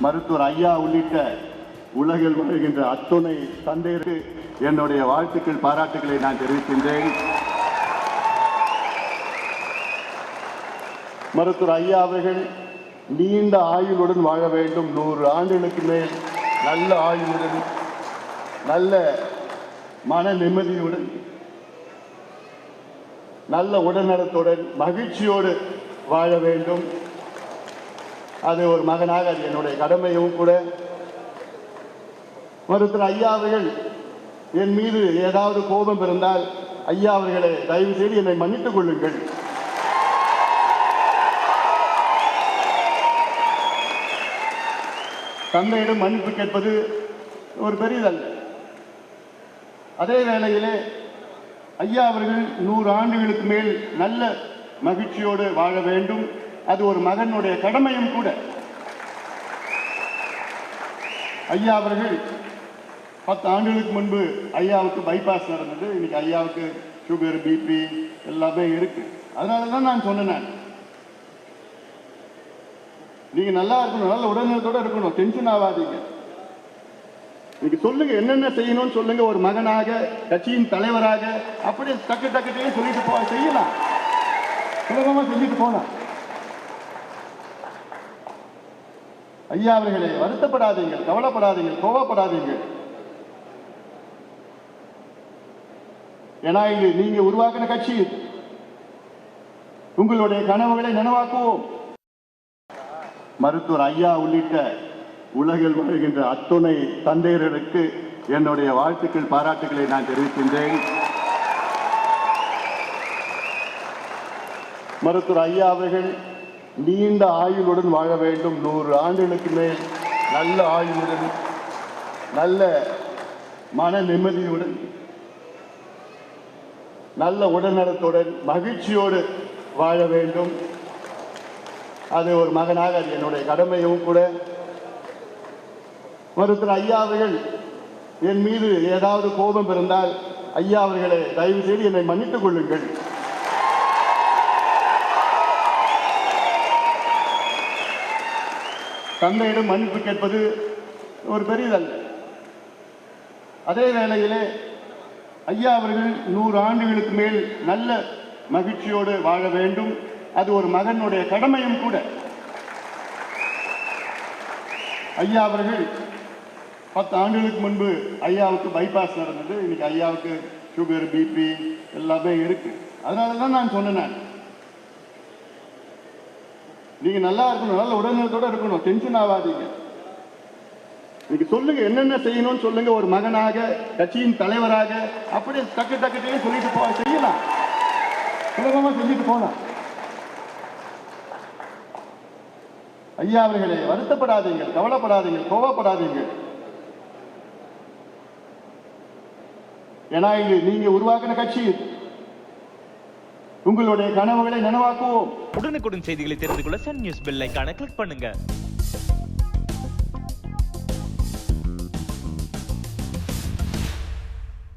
மருத்துவர் ஐயா உள்ளிட்ட உலகில் வருகின்ற அத்துணை தந்தையருக்கு என்னுடைய வாழ்த்துக்கள், பாராட்டுக்களை நான் தெரிவிக்கின்றேன். மருத்துவர் ஐயா அவர்கள் நீண்ட ஆயுளுடன் வாழ வேண்டும். 100 ஆண்டுகளுக்கு மேல் நல்ல ஆயுளுடன், நல்ல மன நிம்மதியுடன், நல்ல உடல்நலத்துடன், மகிழ்ச்சியோடு வாழ வேண்டும். அது ஒரு மகனாக அது என்னுடைய கடமையும் கூட. மருத்துவர் ஐயா அவர்கள் என் மீது ஏதாவது கோபம் இருந்தால் ஐயா அவர்களை தயவு செய்து என்னை மன்னித்துக் கொள்ளுங்கள். தந்தையிடம் மன்னிப்பு கேட்பது ஒரு பெரியதல்ல. அதே வேளையிலே ஐயா அவர்கள் 100 ஆண்டுகளுக்கு மேல் நல்ல மகிழ்ச்சியோடு வாழ வேண்டும். அது ஒரு மகனுடைய கடமையும் கூட. ஐயா அவர்கள் 10 ஆண்டுகளுக்கு முன்பு ஐயாவுக்கு பைபாஸ் நடந்தது. இன்னைக்கு ஐயாவுக்கு சுகர், பிபி எல்லாமே இருக்கு. அதனால தான் நான் சொன்னேன், நீங்க நல்லா இருக்கணும், நல்ல உடல்நலத்தோட இருக்கணும், டென்ஷன் ஆகாதீங்க. நீங்க சொல்லுங்க, என்னென்ன செய்யணும்னு சொல்லுங்க. ஒரு மகனாக, கட்சியின் தலைவராக அப்படியே டக்கு டக்குட்டே சொல்லிட்டு செய்யலாம், சுலபமா செஞ்சுட்டு போலாம். ஐயா அவர்களே, வருத்தப்படாதீங்க, கவலைப்படாதீங்க, கோவப்படாதீங்க. ஏன்னா இது நீங்க உருவாக்கின கட்சி. உங்களுடைய கனவுகளை நனவாக்குவோம். மருத்துவர் ஐயா உள்ளிட்ட உலகில் வருகின்ற அத்துணை தந்தையர்களுக்கு என்னுடைய வாழ்த்துக்கள், பாராட்டுக்களை நான் தெரிவிக்கின்றேன். மருத்துவர் ஐயா அவர்கள் நீண்ட ஆயுளுடன் வாழ வேண்டும். 100 ஆண்டுகளுக்கு மேல் நல்ல ஆயுளுடன், நல்ல மன நிம்மதியுடன், நல்ல உடல்நலத்துடன், மகிழ்ச்சியோடு வாழ வேண்டும். அது ஒரு மகனாக அது என்னுடைய கடமையும் கூட. மருத்துவர் ஐயா அவர்கள் என் மீது ஏதாவது கோபம் இருந்தால் ஐயா அவர்களை தயவு செய்து என்னை மன்னித்துக் கொள்ளுங்கள். தந்தையிடம் மன்னிப்பு கேட்பது ஒரு பெரியதல்ல. அதே வேளையிலே ஐயா அவர்கள் 100 ஆண்டுகளுக்கு மேல் நல்ல மகிழ்ச்சியோடு வாழ வேண்டும். அது ஒரு மகனுடைய கடமையும் கூட. ஐயா அவர்கள் 10 ஆண்டுகளுக்கு முன்பு ஐயாவுக்கு பைபாஸ் நடந்தது. இன்னைக்கு ஐயாவுக்கு சுகர், பிபி எல்லாமே இருக்கு. அதனால தான் நான் சொன்னேன், நீங்க நல்லா இருக்கணும், நல்ல உடல்நலத்தோட இருக்கணும், டென்ஷன் ஆகாதீங்க. நீங்க சொல்லுங்க, என்னென்ன செய்யணும்னு சொல்லுங்க. ஒரு மகனாக, கட்சியின் தலைவராக அப்படியே டக்கு டக்குட்டே சொல்லிட்டு செய்யலாம், சுலபமா செஞ்சுட்டு போலாம். ஐயா அவர்களே, வருத்தப்படாதீங்க, கவலைப்படாதீங்க, கோவப்படாதீங்க. ஏன்னா இது நீங்க உருவாக்கின கட்சி. உங்களுடைய கனவுகளை நனவாக்குவோம். உடனுக்குடன் செய்திகளை தெரிந்து கொள்ள சன் நியூஸ் பெல் ஐகானை கிளிக் பண்ணுங்க.